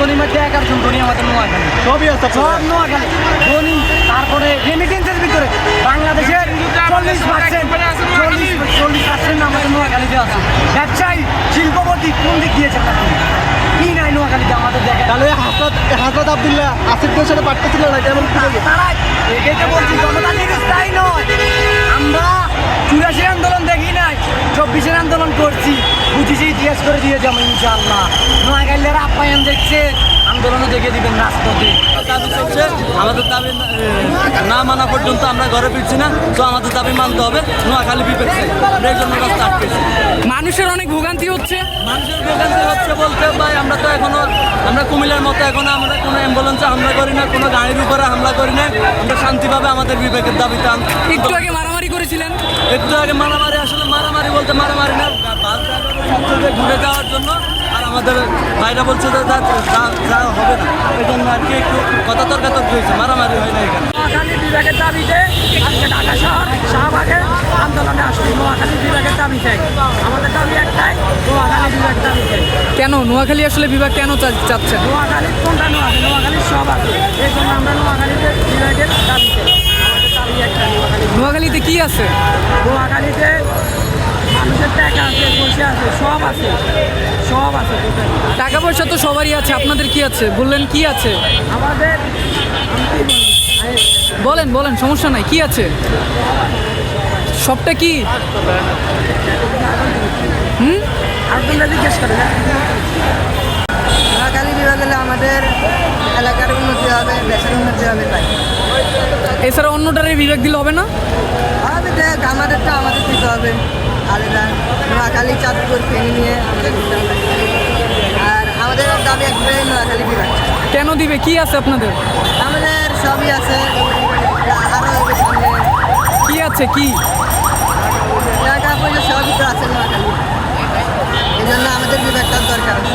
ধনীর মধ্যে 11 জন ধনী আমাদের নোয়াখালী, সবই আছে সব নোয়াখালী ধনী। তারপরে রেমিটেন্সের ভিতরে বাংলাদেশের 40% আমাদের নোয়াখালীতে আছে। ব্যবসায়ী শিল্পপতি কোন দিক দিয়েছে আপনি? কি নাই নোয়াখালীতে আমাদের দেখেন। তাহলে হাজরত আব্দুল্লাহ আসিফদের সাথে পাঠতেছিল না কেমন কি বলবো? তারা এটাই বলছি, জনতা তাই নয়। আমরা 84 আন্দোলন দেখি নাই, 24 আন্দোলন করছি, বুঝিছি ইতিহাস করে দিয়ে যাবো ইনশাআল্লাহ। নোয়াখালীরা আপ্যায়ন দেখছে, আন্দোলনও দেখে দিবেন রাজপথে। দাবি চলছে, আমাদের দাবি না মানা পর্যন্ত আমরা ঘরে ফিরছি না। তো আমাদের দাবি মানতে হবে, নোয়াখালী বিপক্ষে আমরা এই জন্য রাস্তা আটকেছি। মানুষের অনেক ভোগান্তি হচ্ছে। মানুষের ভোগান্তি হচ্ছে বলতে ভাই, আমরা তো এখনো আমরা কুমিল্লার মতো এখনো আমরা কোনো অ্যাম্বুলেন্সে হামলা করি না, কোনো গাড়ির উপরে হামলা করি না। আমরা শান্তিভাবে আমাদের বিবেকের দাবিতে একটু আগে মারামারি করেছিলেন। একটু আগে মারামারি, আসলে মারামারি বলতে মারামারি না, বাস ড্রাইভারের ঘুরে যাওয়ার জন্য। আর আমাদের ভাইরা বলছে যে যা হবে না, এই জন্য আর কি একটু কথা তর্কাতর্কি হয়েছে, মারামারি হয় না এখানে। নোয়াখালী বিভাগের দাবিতে আজকে ঢাকা শহর শাহবাগে আন্দোলনে আসলে নোয়াখালী বিভাগের দাবি চাই। আমাদের দাবি একটাই, নোয়াখালী বিভাগের দাবি চাই। কেন নোয়াখালী আসলে বিভাগ কেন চাচ্ছেন? নোয়াখালী কোনটা নোয়াখালীর সব আছে, এই জন্য আমরা নোয়াখালীতে বিভাগের দাবি চাই। আমাদের দাবি একটা, নোয়াখালীতে কি আছে? নোয়াখালীতে মানুষের টাকা আছে, পয়সা আছে, সব আছে, সব আছে। টাকা পয়সা তো সবারই আছে, আপনাদের কি আছে বললেন? কি আছে আমাদের বলেন বলেন, সমস্যা নাই, কি আছে? সবটা কি? আর তোমরা জিজ্ঞেস করে না। নোয়াখালী বিভাগ হলে আমাদের এলাকার উন্নতি হবে, দেশের উন্নতি হবে। তাই এছাড়া অন্যটারে বিভাগ দিলে হবে না? হবে, দেখ আমাদেরটা আমাদের দিতে হবে আলাদা। নোয়াখালী, চাঁদপুর, ফেনী নিয়ে আমাদের দিতে হবে। আর আমাদের দাবি একটাই, নোয়াখালী বিভাগ। কেন দিবে? কি আছে আপনাদের? আমাদের সবই আছে, আরও হবে সামনে। কি আছে? কি টাকা পয়সা সবই তো আছে নোয়াখালী, এই জন্য আমাদের বিভাগটার দরকার আছে।